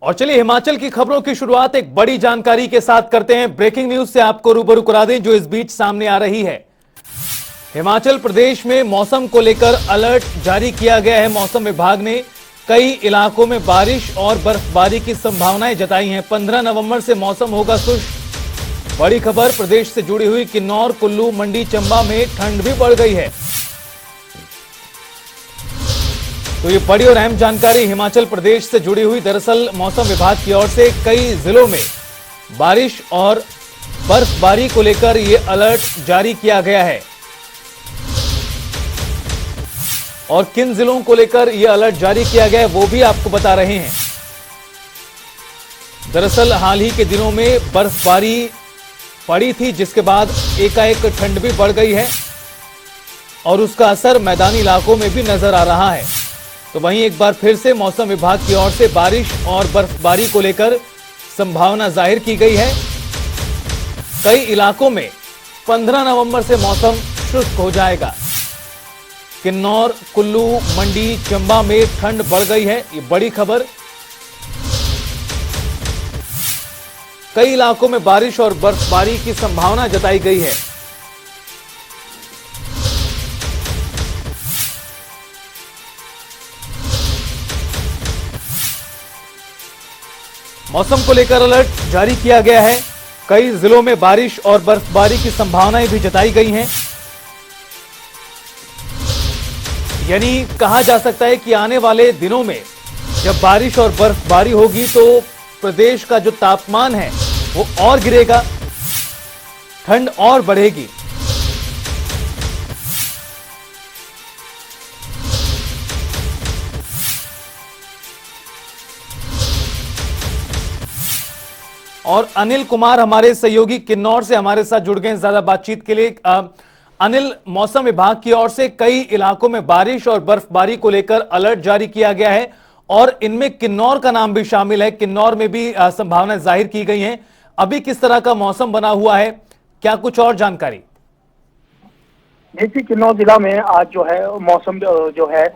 और चलिए हिमाचल की खबरों की शुरुआत एक बड़ी जानकारी के साथ करते हैं। ब्रेकिंग न्यूज से आपको रूबरू करा दें जो इस बीच सामने आ रही है। हिमाचल प्रदेश में मौसम को लेकर अलर्ट जारी किया गया है। मौसम विभाग ने कई इलाकों में बारिश और बर्फबारी की संभावनाएं जताई हैं। 15 नवंबर से मौसम होगा शुष्क। बड़ी खबर प्रदेश से जुड़ी हुई किन्नौर, कुल्लू, मंडी, चंबा में ठंड भी बढ़ गई है। तो ये बड़ी और अहम जानकारी हिमाचल प्रदेश से जुड़ी हुई। दरअसल मौसम विभाग की ओर से कई जिलों में बारिश और बर्फबारी को लेकर यह अलर्ट जारी किया गया है। और किन जिलों को लेकर यह अलर्ट जारी किया गया है वो भी आपको बता रहे हैं। दरअसल हाल ही के दिनों में बर्फबारी पड़ी थी, जिसके बाद एकाएक ठंड भी बढ़ गई है और उसका असर मैदानी इलाकों में भी नजर आ रहा है। तो वहीं एक बार फिर से मौसम विभाग की ओर से बारिश और बर्फबारी को लेकर संभावना जाहिर की गई है। कई इलाकों में 15 नवंबर से मौसम शुष्क हो जाएगा। किन्नौर, कुल्लू, मंडी, चंबा में ठंड बढ़ गई है, ये बड़ी खबर। कई इलाकों में बारिश और बर्फबारी की संभावना जताई गई है। मौसम को लेकर अलर्ट जारी किया गया है। कई जिलों में बारिश और बर्फबारी की संभावनाएं भी जताई गई हैं। यानी कहा जा सकता है कि आने वाले दिनों में जब बारिश और बर्फबारी होगी तो प्रदेश का जो तापमान है वो और गिरेगा, ठंड और बढ़ेगी। और अनिल कुमार हमारे सहयोगी किन्नौर से हमारे साथ जुड़ गए हैं ज्यादा बातचीत के लिए। अनिल, मौसम विभाग की ओर से कई इलाकों में बारिश और बर्फबारी को लेकर अलर्ट जारी किया गया है और इनमें किन्नौर का नाम भी शामिल है। किन्नौर में भी संभावनाएं जाहिर की गई हैं। अभी किस तरह का मौसम बना हुआ है, क्या कुछ और जानकारी? देखिए, किन्नौर जिला में आज जो है मौसम जो है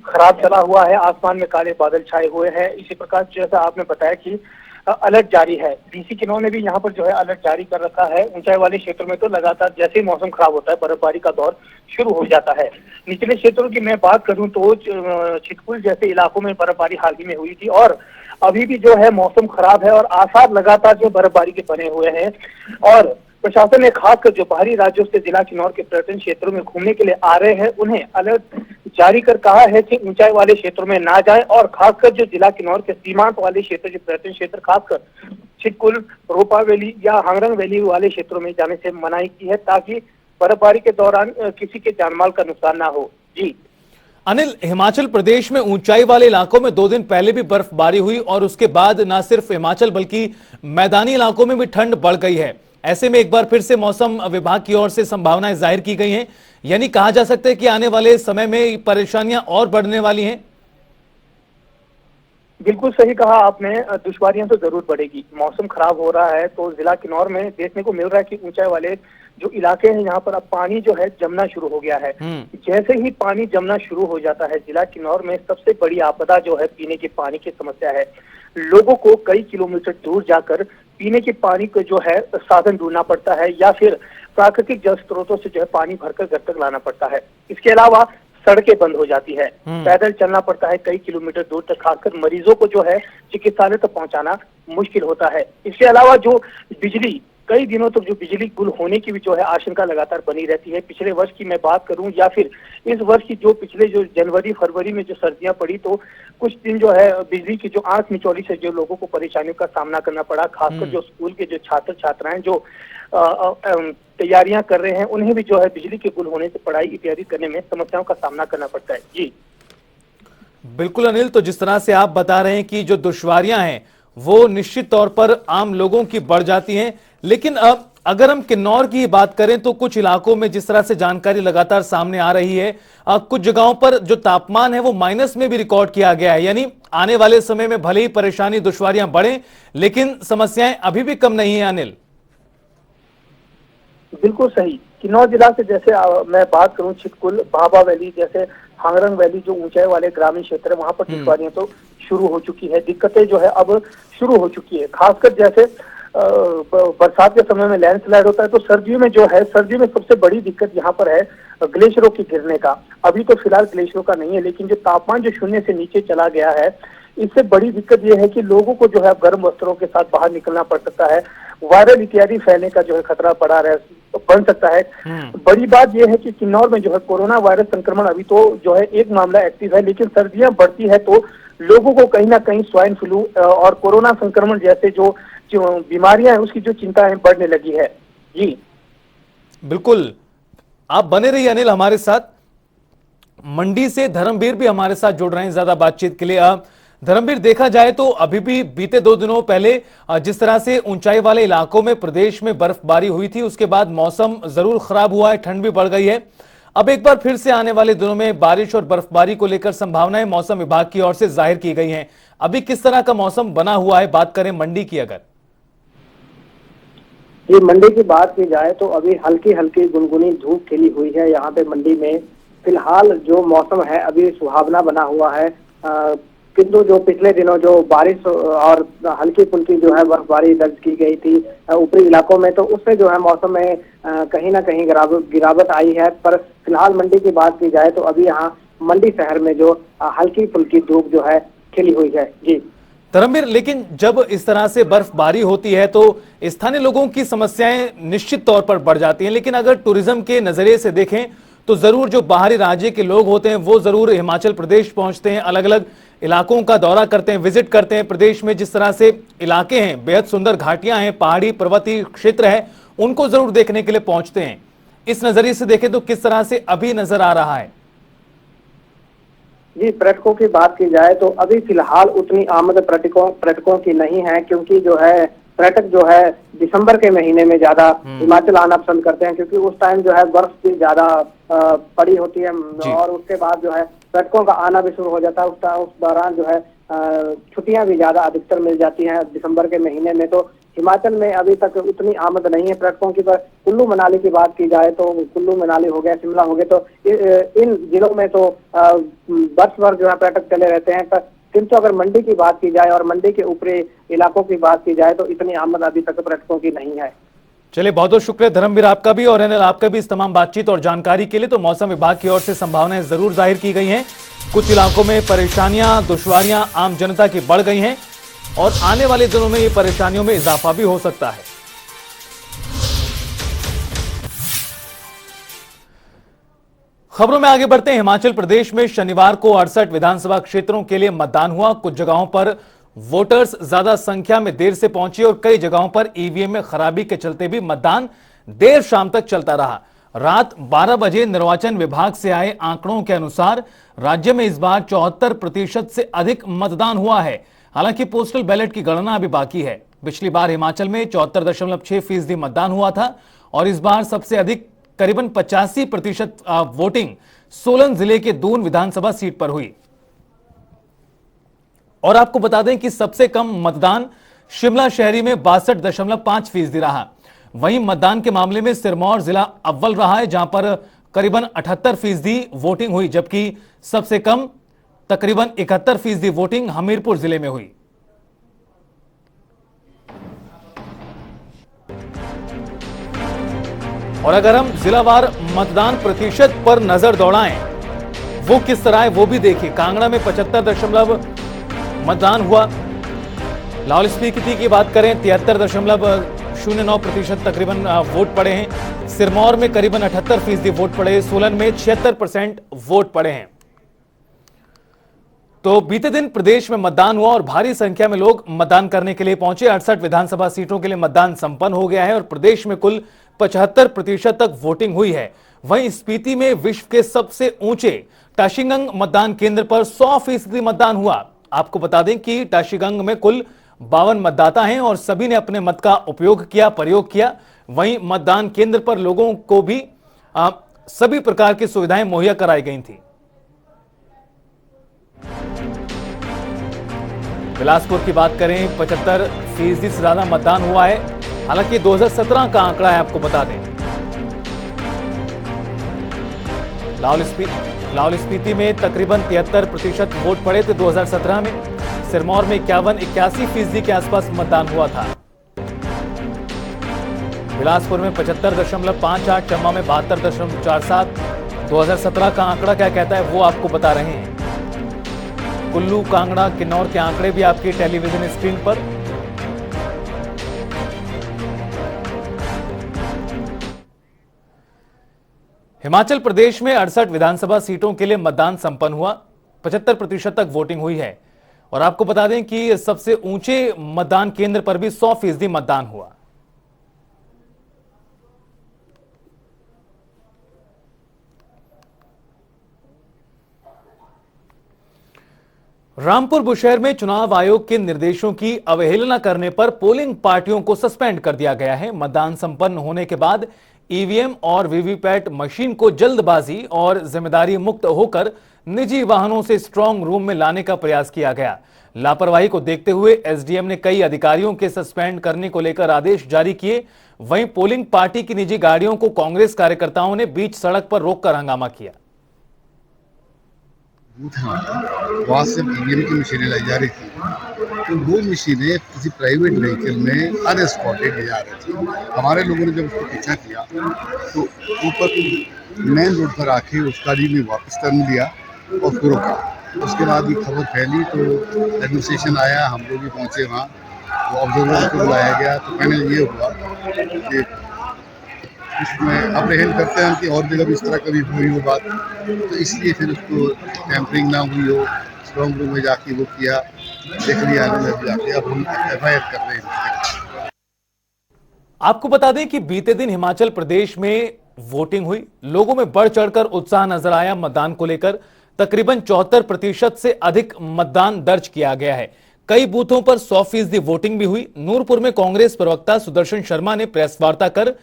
खराब चला हुआ है। आसमान में काले बादल छाए हुए हैं। इसी प्रकार जैसा आपने बताया कि अलर्ट जारी है। डीसी किन्नौर ने भी यहाँ पर जो है अलर्ट जारी कर रखा है। ऊंचाई वाले क्षेत्रों में तो लगातार जैसे ही मौसम खराब होता है बर्फबारी का दौर शुरू हो जाता है। निचले क्षेत्रों की मैं बात करूं तो छितकुल जैसे इलाकों में बर्फबारी हाल ही में हुई थी और अभी भी जो है मौसम खराब है और आसार लगातार जो बर्फबारी के बने हुए हैं। और प्रशासन ने खासकर जो बाहरी राज्यों से जिला किन्नौर के पर्यटन क्षेत्रों में घूमने के लिए आ रहे हैं उन्हें अलर्ट जारी कर कहा है कि ऊंचाई वाले क्षेत्रों में ना जाएं और खासकर जो जिला किन्नौर के सीमांत वाले क्षेत्र, जो पर्यटन क्षेत्र खासकर छितकुल, रोपा वैली या हांगरंग वैली वाले क्षेत्रों में जाने से मनाही की है ताकि बर्फबारी के दौरान किसी के जानमाल का नुकसान ना हो। जी अनिल, हिमाचल प्रदेश में ऊंचाई वाले इलाकों में 2 दिन पहले भी बर्फबारी हुई और उसके बाद न सिर्फ हिमाचल बल्कि मैदानी इलाकों में भी ठंड बढ़ गई है। ऐसे में एक बार फिर से मौसम विभाग की ओर से संभावनाएं जाहिर की गई हैं। यानी कहा जा सकता है कि आने वाले समय में परेशानियां और बढ़ने वाली हैं। बिल्कुल सही कहा आपने। दुश्वारियां तो जरूर बढ़ेगी। मौसम खराब हो रहा है तो जिला किन्नौर में देखने को मिल रहा है कि ऊंचाई वाले जो इलाके हैं यहाँ पर अब पानी जो है जमना शुरू हो गया है। जैसे ही पानी जमना शुरू हो जाता है जिला किन्नौर में सबसे बड़ी आपदा जो है पीने के पानी की समस्या है। लोगों को कई किलोमीटर दूर जाकर पीने के पानी को जो है साधन ढूंढना पड़ता है या फिर प्राकृतिक जल स्रोतों से जो है पानी भरकर घर तक लाना पड़ता है। इसके अलावा सड़कें बंद हो जाती है, पैदल चलना पड़ता है कई किलोमीटर दूर तक। खासकर मरीजों को जो है चिकित्सालय तक पहुंचाना मुश्किल होता है। इसके अलावा जो बिजली, कई दिनों तक जो बिजली गुल होने की भी जो है आशंका लगातार बनी रहती है। पिछले वर्ष की मैं बात करूं या फिर इस वर्ष की जो पिछले जो जनवरी फरवरी में जो सर्दियां पड़ी तो कुछ दिन जो है बिजली की जो आंख मिचौली से जो लोगों को परेशानियों का सामना करना पड़ा। खासकर जो स्कूल के जो छात्र छात्राएं जो तैयारियां कर रहे हैं उन्हें भी जो है बिजली के गुल होने से पढ़ाई इत्यादि करने में समस्याओं का सामना करना पड़ता है। जी बिल्कुल अनिल, तो जिस तरह से आप बता रहे हैं कि जो दुश्वारियां हैं वो निश्चित तौर पर आम लोगों की बढ़ जाती हैं। लेकिन अब अगर हम किन्नौर की बात करें तो कुछ इलाकों में जिस तरह से जानकारी लगातार सामने आ रही है, कुछ जगहों पर जो तापमान है वो माइनस में भी रिकॉर्ड किया गया है। यानी आने वाले समय में भले ही परेशानी दुश्वारियां बढ़े लेकिन समस्याएं अभी भी कम नहीं है। अनिल, बिल्कुल सही। किन्नौर जिला से जैसे मैं बात करूं छितकुल, भाभा वैली जैसे हांगरंग वैली जो ऊंचाई वाले ग्रामीण क्षेत्र है वहां पर दुश्वारियां तो शुरू हो चुकी है, दिक्कतें जो है अब शुरू हो चुकी है। खासकर जैसे बरसात के समय में लैंडस्लाइड होता है, तो सर्दियों में जो है, सर्दियों में सबसे बड़ी दिक्कत यहाँ पर है ग्लेशियरों के गिरने का। अभी तो फिलहाल ग्लेशियरों का नहीं है, लेकिन जो तापमान जो शून्य से नीचे चला गया है, इससे बड़ी दिक्कत यह है कि लोगों को जो है गर्म वस्त्रों के साथ बाहर निकलना पड़ सकता है, वायरल इत्यादि फैलने का जो है खतरा बन सकता है। बड़ी बात यह है कि किन्नौर में जो है कोरोना वायरस संक्रमण अभी तो जो है एक मामला एक्टिव है, लेकिन सर्दियां बढ़ती है तो लोगों को कहीं ना कहीं स्वाइन फ्लू और कोरोना संक्रमण जैसे जो बीमारियां हैं उसकी जो चिंता है बढ़ने लगी है। जी बिल्कुल, आप बने रहिए अनिल हमारे साथ। मंडी से धर्मवीर भी हमारे साथ जुड़ रहे हैं ज्यादा बातचीत के लिए। धर्मवीर, देखा जाए तो अभी भी बीते 2 दिनों पहले जिस तरह से ऊंचाई वाले इलाकों में प्रदेश में बर्फबारी हुई थी, उसके बाद मौसम जरूर खराब हुआ है, ठंड भी बढ़ गई है। अब एक बार फिर से आने वाले दिनों में बारिश और बर्फबारी को लेकर संभावनाएं मौसम विभाग की ओर से जाहिर की गई हैं। अभी किस तरह का मौसम बना हुआ है, बात करें मंडी की अगर? ये मंडी की बात की जाए तो अभी हल्की हल्की गुनगुनी धूप खिली हुई है यहाँ पे मंडी में। फिलहाल जो मौसम है अभी सुहावना बना हुआ है, किंतु जो पिछले दिनों जो बारिश और हल्की फुल्की जो है बर्फबारी दर्ज की गई थी ऊपरी इलाकों में, तो उससे जो है मौसम में कहीं ना कहीं गिरावट आई है। पर फिलहाल मंडी की बात की जाए तो अभी यहाँ मंडी शहर में जो हल्की फुल्की धूप जो है खिली हुई है। जी धर्मवीर, लेकिन जब इस तरह से बर्फबारी होती है तो स्थानीय लोगों की समस्याएं निश्चित तौर पर बढ़ जाती हैं, लेकिन अगर टूरिज्म के नजरिए से देखें तो जरूर जो बाहरी राज्य के लोग होते हैं वो जरूर हिमाचल प्रदेश पहुंचते हैं, अलग अलग इलाकों का दौरा करते हैं, विजिट करते हैं। प्रदेश में जिस तरह से इलाके हैं, बेहद सुंदर घाटियां हैं, पहाड़ी पर्वतीय क्षेत्र है, उनको जरूर देखने के लिए पहुंचते हैं। इस नजरिए से देखें तो किस तरह से अभी नजर आ रहा है? जी, पर्यटकों की बात की जाए तो अभी फिलहाल उतनी आमद पर्यटकों की नहीं है, क्योंकि जो है पर्यटक जो है दिसंबर के महीने में ज्यादा हिमाचल आना पसंद करते हैं, क्योंकि उस टाइम जो है बर्फ भी ज्यादा पड़ी होती है और उसके बाद जो है पर्यटकों का आना भी शुरू हो जाता है। उस दौरान जो है छुट्टियां भी ज्यादा अधिकतर मिल जाती हैं दिसंबर के महीने में। तो हिमाचल में अभी तक उतनी आमद नहीं है पर्यटकों की। पर कुल्लू मनाली की बात की जाए तो कुल्लू मनाली हो गया, शिमला हो गया, तो इन जिलों में तो वर्ष भर जो है पर्यटक चले रहते हैं। पर किंतु अगर मंडी की बात की जाए और मंडी के ऊपरी इलाकों की बात की जाए तो इतनी आमद अभी तक पर्यटकों की नहीं है। चलिए, बहुत बहुत शुक्रिया धर्मवीर आपका भी और अनिल आपका भी इस तमाम बातचीत और जानकारी के लिए। तो मौसम विभाग की ओर से संभावनाएं जरूर जाहिर की गई हैं। कुछ इलाकों में परेशानियां, दुश्वारियां आम जनता की बढ़ गई हैं और आने वाले दिनों में ये परेशानियों में इजाफा भी हो सकता है। खबरों में आगे बढ़ते हैं। हिमाचल प्रदेश में शनिवार को 68 विधानसभा क्षेत्रों के लिए मतदान हुआ। कुछ जगहों पर वोटर्स ज्यादा संख्या में देर से पहुंचे और कई जगहों पर ईवीएम में खराबी के चलते भी मतदान देर शाम तक चलता रहा। रात 12 बजे निर्वाचन विभाग से आए आंकड़ों के अनुसार राज्य में इस बार 74% से अधिक मतदान हुआ है। हालांकि पोस्टल बैलेट की गणना अभी बाकी है। पिछली बार हिमाचल में 74.6% मतदान हुआ था और इस बार सबसे अधिक करीबन 85% वोटिंग सोलन जिले के दून विधानसभा सीट पर हुई। और आपको बता दें कि सबसे कम मतदान शिमला शहरी में 62.5% रहा। वहीं मतदान के मामले में सिरमौर जिला अव्वल रहा है, जहां पर करीबन 78% वोटिंग हुई, जबकि सबसे कम तकरीबन 71% वोटिंग हमीरपुर जिले में हुई। और अगर हम जिलावार मतदान प्रतिशत पर नजर दौड़ाएं, वो किस तरह है वो भी देखिए। कांगड़ा में 75 मतदान हुआ। लाहौल स्पीति की बात करें 73.09% तकरीबन वोट पड़े हैं। सिरमौर में करीबन 78% वोट पड़े। सोलन में 76% वोट पड़े हैं। तो बीते दिन प्रदेश में मतदान हुआ और भारी संख्या में लोग मतदान करने के लिए पहुंचे। 68 विधानसभा सीटों के लिए मतदान संपन्न हो गया है और प्रदेश में कुल 75% तक वोटिंग हुई है। वहीं स्पीति में विश्व के सबसे ऊंचे टाशिगंग मतदान केंद्र पर 100% मतदान हुआ। आपको बता दें कि टाशिगंग में कुल 52 मतदाता हैं और सभी ने अपने मत का उपयोग किया, प्रयोग किया। वहीं मतदान केंद्र पर लोगों को भी सभी प्रकार की सुविधाएं मुहैया कराई गई थी। बिलासपुर की बात करें 75% से ज्यादा मतदान हुआ है। हालांकि 2017 का आंकड़ा है, आपको बता दें। लाहौल स्पीति में तकरीबन 73% वोट पड़े थे 2017 में। सिरमौर में 81-81% के आसपास मतदान हुआ था। बिलासपुर में 75.58, चम्बा में 72.47। 2017 का आंकड़ा क्या कहता है वो आपको बता रहे हैं। कुल्लू, कांगड़ा, किन्नौर के आंकड़े भी आपकी टेलीविजन स्क्रीन पर। हिमाचल प्रदेश में 68 विधानसभा सीटों के लिए मतदान संपन्न हुआ। 75% तक वोटिंग हुई है। और आपको बता दें कि सबसे ऊंचे मतदान केंद्र पर भी 100% मतदान हुआ। रामपुर बुशहर में चुनाव आयोग के निर्देशों की अवहेलना करने पर पोलिंग पार्टियों को सस्पेंड कर दिया गया है। मतदान संपन्न होने के बाद ईवीएम और वीवीपैट मशीन को जल्दबाजी और जिम्मेदारी मुक्त होकर निजी वाहनों से स्ट्रांग रूम में लाने का प्रयास किया गया। लापरवाही को देखते हुए एसडीएम ने कई अधिकारियों के सस्पेंड करने को लेकर आदेश जारी किए। वहीं पोलिंग पार्टी की निजी गाड़ियों को कांग्रेस कार्यकर्ताओं ने बीच सड़क पर रोककर हंगामा किया। वहां से ईवीएम की मशीनें लाई जा रही थी, तो वो मशीनें किसी प्राइवेट व्हीकल में अनस्पॉटेड ले जा रही थी। हमारे लोगों ने जब उसको पीछा किया तो ऊपर मेन रोड पर आके उस गाड़ी में वापस टर्न लिया और उसको रोका। उसके बाद ये खबर फैली तो एडमिनिस्ट्रेशन आया, हम लोग भी पहुंचे वहाँ, वो ऑब्जर्वर को बुलाया गया। तो फाइनल ये हुआ कि इसमें अप्रहेंड करते हैं कि और जगह भी इस तरह कभी हुई हो बात, तो इसलिए फिर उसको टैंपरिंग ना हुई हो, स्ट्रांग रूम में जाके वो किया, देख लिया जाके, अब हम एफआईआर कर रहे हैं। आपको बता दें कि बीते दिन हिमाचल प्रदेश में वोटिंग हुई। लोगों में बढ़ चढ़कर उत्साह नजर आया। मतदान को लेकर तकरीबन 74% से अधिक मतदान दर्ज किया गया है। कई बूथों पर 100% वोटिंग भी हुई। नूरपुर में कांग्रेस प्रवक्ता सुदर्शन शर्मा ने प्रेस वार्ता कर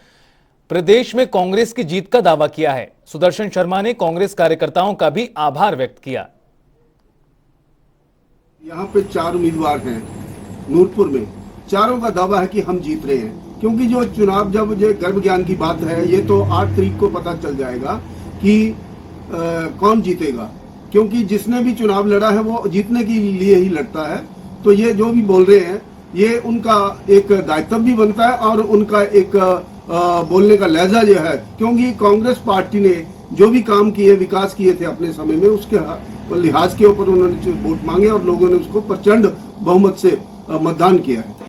प्रदेश में कांग्रेस की जीत का दावा किया है। सुदर्शन शर्मा ने कांग्रेस कार्यकर्ताओं का भी आभार व्यक्त किया। यहाँ पे 4 उम्मीदवार हैं नूरपुर में, चारों का दावा है कि हम जीत रहे हैं, क्योंकि जो चुनाव जब ये गर्भ ज्ञान की बात है, ये तो 8 तारीख को पता चल जाएगा कि कौन जीतेगा, क्योंकि जिसने भी चुनाव लड़ा है वो जीतने के लिए ही लड़ता है। तो ये जो भी बोल रहे हैं ये उनका एक दायित्व भी बनता है और उनका एक बोलने का लहजा जो है, क्योंकि कांग्रेस पार्टी ने जो भी काम किए, विकास किए थे अपने समय में, उसके लिहाज के ऊपर उन्होंने वोट मांगे और लोगों ने उसको प्रचंड बहुमत से मतदान किया है।